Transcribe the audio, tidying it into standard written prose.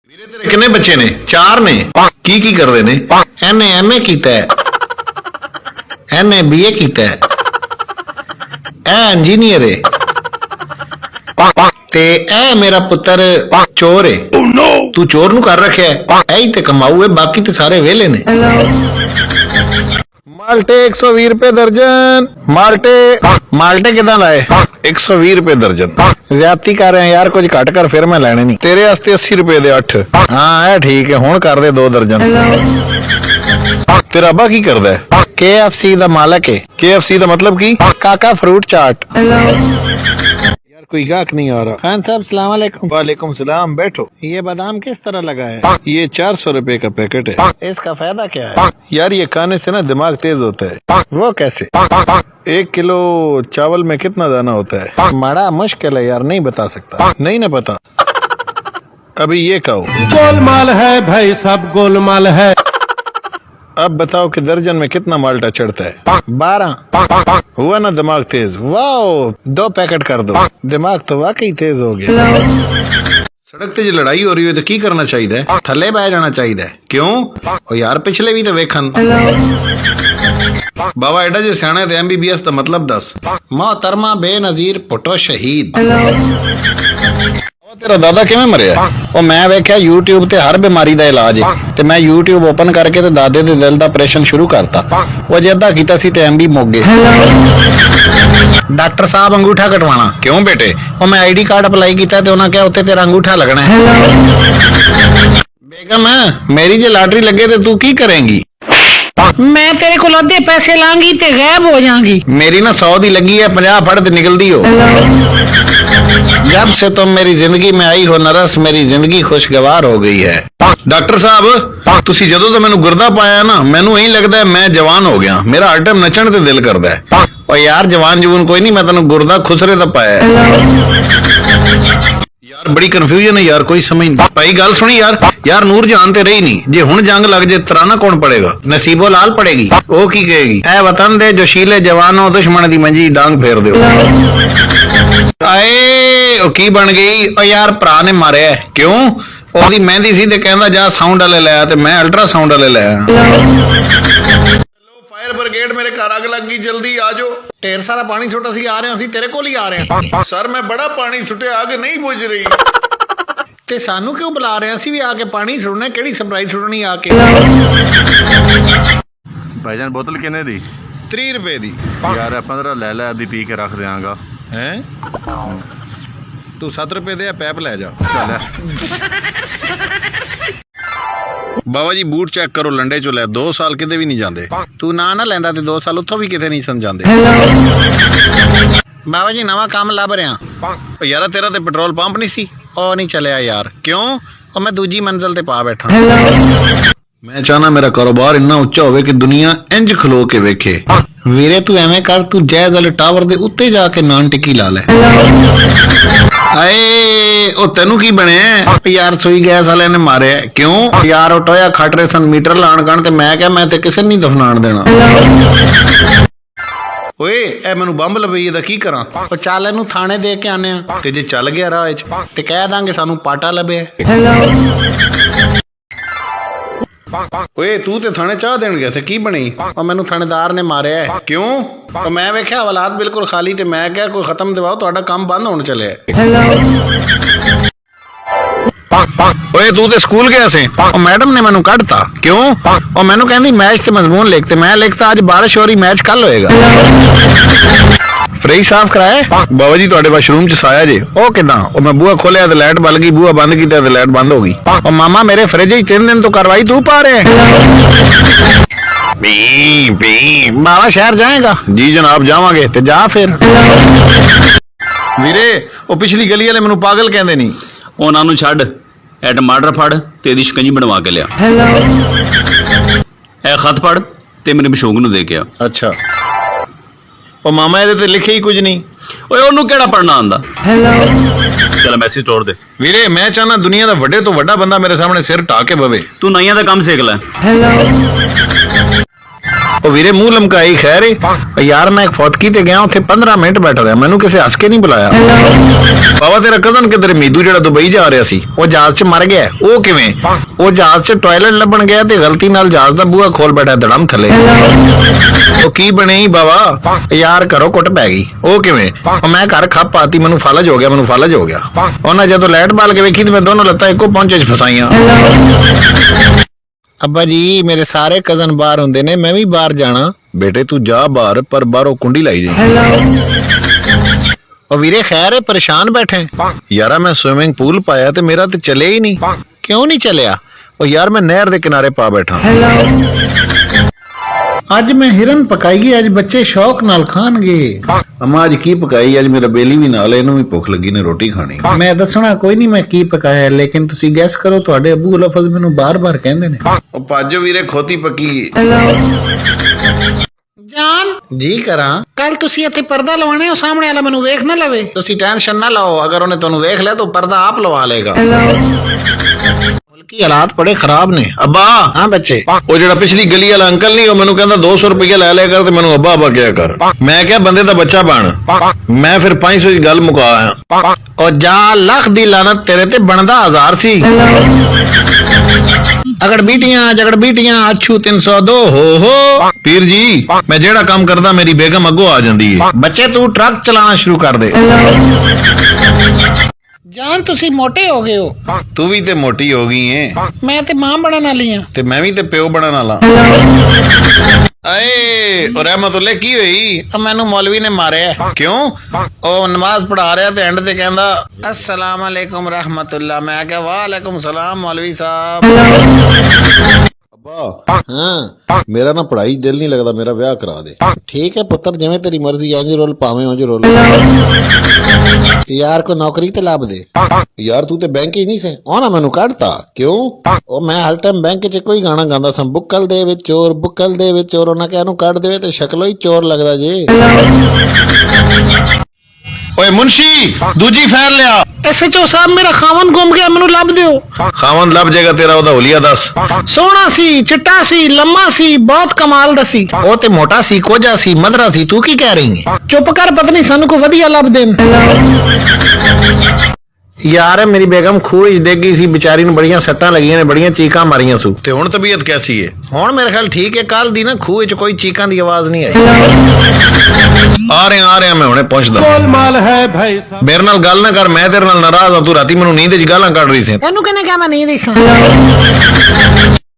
ਵੀਰੇ ਤੇਰੇ ਕਿੰਨੇ ਬੱਚੇ ਨੇ? 4 ਨੇ। ਕੀ ਕਰਦੇ ਨੇ? ਇਹਨੇ ਐਮਏ ਕੀਤਾ ਹੈ, ਇਹਨੇ ਬੀਏ ਕੀਤਾ ਹੈ, ਇਹ ਇੰਜੀਨੀਅਰ ਹੈ ਤੇ ਇਹ ਮੇਰਾ ਪੁੱਤਰ ਚੋਰ ਹੈ। ਤੂੰ ਚੋਰ ਨੂੰ ਕਰ ਰੱਖਿਆ ਹੈ, ਇਹੀ ਤੇ ਕਮਾਊ ਹੈ, ਬਾਕੀ ਤੇ ਸਾਰੇ ਵਿਹਲੇ ਨੇ। माल्टे 120 रुपए दर्जन। माल्टे कितना लाए? 120 रुपए दर्जन। ज्यादती कर रहे हैं यार, कुछ घट कर फिर मैं लेने नहीं। तेरे वास्ते 80 रुपए दे 8। हाँ है ठीक है, हुण कर दे 2 दर्जन। तेरा अब्बा की करदा है? KFC दा मालक है। KFC दा मतलब की? काका फ्रूट चाट। यार कोई गाहक नहीं आ रहा। खान साहब सलाम अलैकुम। वालेकुम सलाम, बैठो। ये बादाम किस तरह लगा है? ये 400 रुपए का पैकेट है। इसका फायदा क्या है? यार ये खाने से ना दिमाग तेज होता है। वो कैसे? 1 किलो चावल में कितना दाना होता है? बड़ा मुश्किल है यार, नहीं बता सकता। नहीं ना पता? अभी ये कहो। गोलमाल है भाई, सब गोलमाल है। अब बताओ कि दर्जन में कितना माल्टा चढ़ता है? 12। हुआ ना दिमाग तेज? वाओ, 2 पैकेट कर दो। दिमाग तो वाकई तेज हो गया। सड़क ते जो लड़ाई हो रही है तो की करना चाहिए? थले बह जाना चाहिए। क्यों? ओ यार पिछले भी तो वेखन। बाबा एडा जे सियाना ते MBBS दा मतलब दस। मोहतरमा बेनजीर पुटो शहीद। तेरा दादा किवें मरिया? ਉਹ ਮੈਂ ਵੇਖਿਆ YouTube ਤੇ ਹਰ ਬਿਮਾਰੀ ਦਾ ਇਲਾਜ ਹੈ ਤੇ ਮੈਂ YouTube ਓਪਨ ਕਰਕੇ ਤੇ ਦਾਦੇ ਦੇ ਦਿਲ ਦਾ ਆਪਰੇਸ਼ਨ ਸ਼ੁਰੂ ਕਰਤਾ। ਉਹ ਜੇ ਅੱਧਾ ਕੀਤਾ ਸੀ ਤੇ MB ਮੁੱਕ ਗਏ। ਡਾਕਟਰ ਸਾਹਿਬ ਅੰਗੂਠਾ ਕਟਵਾਣਾ। ਕਿਉਂ ਬੇਟੇ? ਉਹ ਮੈਂ ID ਕਾਰਡ ਅਪਲਾਈ ਕੀਤਾ ਤੇ ਉਹਨਾਂ ਕਿਹਾ ਉੱਤੇ ਤੇਰਾ ਅੰਗੂਠਾ ਲੱਗਣਾ ਹੈ। ਬੇਗਮ ਮੇਰੀ ਜੇ ਲਾਟਰੀ ਲੱਗੇ ਤੇ ਤੂੰ ਕੀ ਕਰੇਂਗੀ? मैं तेरे को अद्धे पैसे लांगी ते गायब हो जाऊंगी। मेरी ना 100 दी लगी है, 50 फड़ ते निकलती हो। जब से तुम मेरी जिंदगी में आई हो नरस, मेरी जिंदगी खुशगवार हो गई है। डॉक्टर साहब तुसी जदों तो मैनू गुरदा पाया ना, मैनू यही लगता है मैं जवान हो गया। मेरा हर टाइम नचण ते दिल करदा है। और यार जवान जवून कोई नहीं, मैं तेनू गुरदा खुसरे दा पाया है। यार बड़ी कंफ्यूजन है यार, कोई समझ नहीं। भाई गल सुनी यार नूर जान ते रही नहीं। जे हुण जंग लग जे तराना कौन पड़ेगा? नसीबो लाल पड़ेगी। ओ की कहेगी? ऐ वतन दे जोशीले जवानों, दुश्मन दी मंजी डांग फेर दिओ। आए ओ की बन गई? ओ यार भरा ने मारिया। क्यों? ओदी मेहंदी सी ते कहंदा जा साउंड वाले ले आ, ते मैं अल्ट्रासाउंड वाले ले आया। फायर ब्रिगेड मेरे घर अग लग गई, जल्दी आ जाओ। ढेर सारा पानी सुट्टा सी, आ रहे हैं, तेरे कोल ही आ रहे हैं। सर मैं बड़ा पानी सुट्टिया, आग नहीं बुझ रही। ते सानू क्यों बुला रहे हैं? ਅਸੀਂ ਵੀ ਆ ਕੇ ਪਾਣੀ ਸੁੱਟਣਾ, ਕਿਹੜੀ ਸਰਪ੍ਰਾਈਜ਼ ਸੁੱਟਣੀ ਆ ਕੇ? भाईजान बोतल किन्ने दी? 30 रुपए ਦੀ। यार 15 ले ले, आधी पी के रख देंगा। हैं तू 7 रुपए दे, पैप ले जा। बाबा जी बूट चेक करो, लंडे चो लै। 2 साल किते भी नहीं जाते। तू ना लैंदा ते 2 साल उत्थों भी किते नहीं सन जाते। बाबा जी नवा काम लभ रहा। यार तेरा ते पेट्रोल पंप नहीं सी? ਉਹ नहीं चलिया यार। क्यों? और मैं दूजी मंजिल ते पा बैठा। मैं चाहना मेरा कारोबार इन्ना उच्चा होवे कि दुनिया इंज खलो के वेखे। वीरे तू एवें कर, तू जैज वाले टावर दे उत्ते जाके नान टिक्की ला ले। आए ओ तेनू की बने? यार सुई गैस वाले ने मारे। क्यों? यार ओ टोया खट रहे सन मीटर लाण गण ते मैं क्या, मैं ते किसे नहीं दफनाण देना। ओए ए मैनू बंब लपई दा की करा? ओ चल इनू थाने दे के आने आ, ते जे चल गया राह च ते कह दांगे सानू पाटा लभे। ओए तू ते थाने चाह देन गया थे, की बनी? और मैनू थानेदार ने मारिया है। क्यों? और मैं वेख्या हवालात बिल्कुल खाली ते मैं क्या कोई खत्म दिवाओ, तुहाडा काम बंद होने चले। ओए तू ते स्कूल गया से? और मैडम ने मैनू कढ़ता। क्यों? और मैनू कहंदी मैच ते मजमून लिख, ते मैं लिखता आज बारिश हो रही, मैच कल होएगा। फ्रिज साफ कराए? बाबा जी तुहाडे वाशरूम च साया जे। ओ किदां? और मैं बूहा खोलिया ते लाइट बल गई, बूहा बंद कीता ते लाइट बंद हो गई। और मामा मेरे फ्रिज ही 3 दिन तो कार्रवाई तू पा रहे हैं। बाबा शहर जाएगा? जी जनाब जावांगे। ते जा फिर। वीरे ओ पिछली गली वाले मैनू पागल कहंदे नहीं। ਉਹਨਾਂ ਨੂੰ ਛੱਡ, ਇਹ ਟਮਾਟਰ ਫੜ ਤੇ ਇਹਦੀ ਸ਼ਿਕੰਜੀ ਬਣਵਾ ਕੇ ਲਿਆ। ਇਹ ਖਤ ਪੜ ਤੇ ਮੇਰੇ ਮਸ਼ੂਕ ਨੂੰ ਦੇ ਕੇ ਆ। ਅੱਛਾ ਉਹ ਮਾਮਾ ਇਹਦੇ ਤੇ ਲਿਖਿਆ ਹੀ ਕੁਝ ਨਹੀਂ। ਓਏ ਉਹਨੂੰ ਕਿਹੜਾ ਪੜਨਾ ਆਂਦਾ? ਚਲ ਮੈਸੇਜ ਤੋੜ ਦੇ। ਵੀਰੇ ਮੈਂ ਚਾਹਨਾ ਦੁਨੀਆ ਦਾ ਵੱਡੇ ਤੋਂ ਵੱਡਾ ਬੰਦਾ ਮੇਰੇ ਸਾਹਮਣੇ ਸਿਰ ਢਾ ਕੇ ਬਵੇ। ਤੂੰ ਨਾਈਆਂ ਦਾ ਕੰਮ ਸਿੱਖ ਲੈ। ਉਹ ਵੀਰੇ ਮੂੰਹ ਲਮਕਾਈ ਖੈਰ ਏ ਉਹ ਯਾਰ ਮੈਂ ਇੱਕ ਫੌਤਕੀ ਤੇ ਗਿਆ ਉੱਥੇ 15 ਮਿੰਟ ਬੈਠਾ ਰਿਹਾ ਮੈਨੂੰ ਕਿਸੇ ਹੱਸ ਕੇ ਨਹੀਂ ਬੁਲਾਇਆ ਬਾਬਾ ਤੇਰਾ ਕਜ਼ਨ ਕਿਧਰ ਮੀਦੂ ਜਿਹੜਾ ਦੁਬਈ ਜਾ ਰਿਹਾ ਸੀ ਉਹ ਜਹਾਜ਼ 'ਚ ਮਰ ਗਿਆ ਉਹ ਕਿਵੇਂ ਉਹ ਜਹਾਜ਼ 'ਚ ਟਾਇਲਟ ਲੱਭਣ ਗਿਆ ਤੇ ਗਲਤੀ ਨਾਲ ਜਹਾਜ਼ ਦਾ ਬੂਹਾ ਖੋਲ ਬੈਠਾ ਧੜਮ ਥੱਲੇ ਉਹ ਕੀ ਬਣੇ ਬਾਬਾ ਯਾਰ ਘਰੋਂ ਕੁੱਟ ਪੈ ਗਈ ਉਹ ਕਿਵੇਂ ਉਹ ਮੈਂ ਘਰ ਖੱਪ ਪਾਤੀ ਮੈਨੂੰ ਫਲਜ ਹੋ ਗਿਆ ਉਹਨਾਂ ਜਦੋਂ ਲਾਈਟ ਬਾਲ ਕੇ ਵੇਖੀ ਤੇ ਮੈਂ ਦੋਨੋਂ ਲੱਤਾਂ ਇੱਕੋ ਪਹੁੰਚੇ 'ਚ ਫਸਾਈਆਂ ਅੱਬਾ ਜੀ ਮੇਰੇ ਸਾਰੇ ਕਜ਼ਨ ਬਾਹਰ ਹੁੰਦੇ ਨੇ ਮੈਂ ਵੀ ਬਾਹਰ ਜਾਣਾ ਬੇਟੇ ਤੂੰ ਜਾ ਬਾਹਰ ਪਰ ਬਾਹਰੋਂ ਕੁੰਡੀ ਲਾਈ ਜੀ ਉਹ ਵੀਰੇ ਖੈਰ ਹੈ ਪਰੇਸ਼ਾਨ ਬੈਠੇ ਯਾਰਾ ਮੈਂ ਸਵਿਮਿੰਗ ਪੂਲ ਪਾਇਆ ਤੇ ਮੇਰਾ ਤੇ ਚੱਲਿਆ ਹੀ ਨਹੀਂ ਕਿਉਂ ਨਹੀਂ ਚੱਲਿਆ ਉਹ ਯਾਰ ਮੈਂ ਨਹਿਰ ਦੇ ਕਿਨਾਰੇ ਪਾ ਬੈਠਾ ਅੱਜ ਮੈਂ ਹਿਰਨ ਪਕਾਈ ਅੱਜ ਬੱਚੇ ਸ਼ੌਕ ਨਾਲ ਖਾਣਗੇ ਅਮਾ ਅੱਜ ਕੀ ਪਕਾਈ ਅੱਜ ਮੇਰਾ ਬੇਲੀ ਵੀ ਨਾਲ ਇਹਨੂੰ ਵੀ ਭੁੱਖ ਲੱਗੀ ਨੇ ਰੋਟੀ ਖਾਣੀ ਮੈਂ ਦੱਸਣਾ ਕੋਈ ਨਹੀਂ ਮੈਂ ਕੀ ਪਕਾਇਆ ਲੇਕਿਨ ਤੁਸੀਂ ਗੈਸ ਕਰੋ ਤੁਹਾਡੇ ਅਬੂ ਲਫ਼ਜ਼ ਮੈਨੂੰ ਬਾਰ-ਬਾਰ ਕਹਿੰਦੇ ਨੇ ਉਹ ਪਾਜੋ ਵੀਰੇ ਖੋਤੀ ਪੱਕੀ ਜਾਨ ਜੀ ਕਰਾਂ ਕੱਲ ਤੁਸੀਂ ਇੱਥੇ ਪਰਦਾ ਲਵਾਉਣੇ ਹੋ ਸਾਹਮਣੇ ਵਾਲਾ ਮੈਨੂੰ ਵੇਖ ਨਾ ਲਵੇ ਤੁਸੀਂ ਟੈਨਸ਼ਨ ਨਾ ਲਓ ਅਗਰ ਉਹਨੇ ਤੁਹਾਨੂੰ ਵੇਖ ਲਿਆ ਤਾਂ ਪਰਦਾ ਆਪ ਲਵਾ ਲੇਗਾ ਕੀ ਹਾਲਾਤ ਬੜੇ ਖਰਾਬ ਨੇ ਅੱਬਾ ਹਾਂ ਬੱਚੇ ਉਹ ਜਿਹੜਾ ਪਿਛਲੀ ਗਲੀ ਵਾਲਾ ਅੰਕਲ ਨਹੀਂ ਉਹ ਮੈਨੂੰ ਕਹਿੰਦਾ 200 ਰੁਪਏ ਲੈ ਲਿਆ ਕਰ ਤੇ ਮੈਨੂੰ ਅੱਬਾ ਅੱਬਾ ਕਿਹਾ ਕਰ ਮੈਂ ਕਿਹਾ ਬੰਦੇ ਦਾ ਬੱਚਾ ਬਣ ਮੈਂ ਫਿਰ 500 ਦੀ ਗੱਲ ਮੁਕਾ ਆਇਆ ਉਹ ਜਾ ਲੱਖ ਦੀ ਲਾਨਤ ਤੇਰੇ ਤੇ ਬਣਦਾ 1000 ਸੀ ਅਗੜ ਬੀਟੀਆਂ ਅੱਛੂ 302 ਹੋ ਪੀਰ ਜੀ ਮੈਂ ਜਿਹੜਾ ਕੰਮ ਕਰਦਾ ਮੇਰੀ ਬੇਗਮ ਅੱਗੋਂ ਆ ਜਾਂਦੀ ਹੈ ਬੱਚੇ ਤੂੰ ਟਰੱਕ ਚਲਾਉਣਾ ਸ਼ੁਰੂ ਕਰ ਦੇ ਜਾਨ ਤੁਸੀਂ ਮੋਟੇ ਹੋ ਗਏ ਹੋ ਤੂੰ ਵੀ ਤੇ ਮੋਟੀ ਹੋ ਗਈ ਏ ਮੈਂ ਤੇ ਮਾਂ ਬਣਨ ਵਾਲੀ ਆ ਤੇ ਮੈਂ ਵੀ ਤੇ ਪਿਓ ਬਣਨ ਵਾਲਾ ਆਏ ਉਹ ਰਹਿਮਤੁল্লাਹ ਕੀ ਹੋਈ ਮੈਨੂੰ ਮੌਲਵੀ ਨੇ ਮਾਰਿਆ ਕਿਉਂ ਉਹ ਨਮਾਜ਼ ਪੜ੍ਹਾ ਰਿਹਾ ਤੇ ਐਂਡ ਤੇ ਕਹਿੰਦਾ अस्सलाम वालेकुम रहमतुल्लाह ਮੈਂ ਕਿਹਾ ਵਾਲੇਕੁਮ ਸਲਾਮ ਮੌਲਵੀ ਸਾਹਿਬ ਅੱਬਾ ਹਾਂ ਮੇਰਾ ਨਾ ਪੜ੍ਹਾਈ ਦਿਲ ਨਹੀਂ ਲੱਗਦਾ ਮੇਰਾ ਵਿਆਹ ਕਰਾ ਦੇ ਠੀਕ ਹੈ ਪੁੱਤਰ ਜਿਵੇਂ ਤੇਰੀ ਮਰਜ਼ੀ ਇੰਜ ਰੋਲ ਭਾਵੇਂ ਉਂਝ ਰੋਲ ਯਾਰ ਕੋ ਨੌਕਰੀ ਤੇ ਲੱਭ ਦੇ ਯਾਰ ਤੂੰ ਤੇ ਬੈਂਕ ਹੀ ਨਹੀਂ ਸੇ ਉਹ ਨਾ ਮੈਨੂੰ ਕੱਢਤਾ ਕਿਉਂ ਉਹ ਮੈਂ ਹਰ ਟਾਈਮ ਬੈਂਕ 'ਚ ਕੋਈ ਗਾਣਾ ਗਾਉਂਦਾ ਸਾਂ ਬੁੱਕਲ ਦੇ ਵਿੱਚ ਚੋਰ ਉਹਨਾਂ ਕਹਿ ਨੂੰ ਕੱਢ ਦੇਵੇ ਤੇ ਸ਼ਕਲੋਂ ਹੀ ਚੋਰ ਲੱਗਦਾ ਜੇ ਓਏ ਮੁਨਸ਼ੀ ਦੂਜੀ ਫੈਲ ਲਿਆ SHO ਸਾਹਿਬ ਮੇਰਾ ਖਾਵਨ ਗੁੰਮ ਗਿਆ ਮੈਨੂੰ ਲੱਭ ਦਿਓ ਖਾਵਨ ਲੱਭ ਜਾਏਗਾ ਤੇਰਾ ਉਹਦਾ ਹੁਲੀਆ ਦੱਸ ਸੋਹਣਾ ਸੀ ਚਿੱਟਾ ਸੀ ਲੰਮਾ ਸੀ ਬਹੁਤ ਕਮਾਲ ਦਾ ਸੀ ਉਹ ਤੇ ਮੋਟਾ ਸੀ ਕੋਝਾ ਸੀ ਮਧਰਾ ਸੀ ਤੂੰ ਕੀ ਕਹਿ ਰਹੀ ਹੈ ਚੁੱਪ ਕਰ ਪਤਨੀ ਸਾਨੂੰ ਕੋਈ ਵਧੀਆ ਲੱਭ ਦੇਣ ਯਾਰ ਮੇਰੀ ਬੇਗਮ ਖੂਹ ਵਿੱਚ ਡਿੱਗ ਗਈ ਸੀ ਵਿਚਾਰੀ ਨੂੰ ਬੜੀਆਂ ਸੱਟਾਂ ਲੱਗੀਆਂ ਨੇ ਬੜੀਆਂ ਚੀਕਾਂ ਮਾਰੀਆਂ ਸੂ ਤੇ ਹੁਣ ਤਬੀਅਤ ਕੈਸੀ ਹੈ ਹੁਣ ਮੇਰੇ ਖਿਆਲ ਠੀਕ ਹੈ ਕੱਲ ਦੀ ਨਾ ਖੂਹ ਵਿੱਚ ਕੋਈ ਚੀਕਾਂ ਦੀ ਆਵਾਜ਼ ਨਹੀਂ ਆਈ ਆ ਰਿਹਾ ਮੈਂ ਹੁਣੇ ਪਹੁੰਚਦਾ गोलमाल है भाई साहब ਮੇਰੇ ਨਾਲ ਗੱਲ ਨਾ ਕਰ ਮੈਂ ਤੇਰੇ ਨਾਲ ਨਾਰਾਜ਼ ਹਾਂ ਤੂੰ ਰਾਤੀ ਮੈਨੂੰ ਨੀਂਦ 'ਚ ਗਾਲਾਂ ਕੱਢ ਰਹੀ ਸੀ ਇਹਨੂੰ ਕਿਹਨੇ ਕਿਹਾ ਮੈਂ ਨਹੀਂ ਦੇਖਾਂ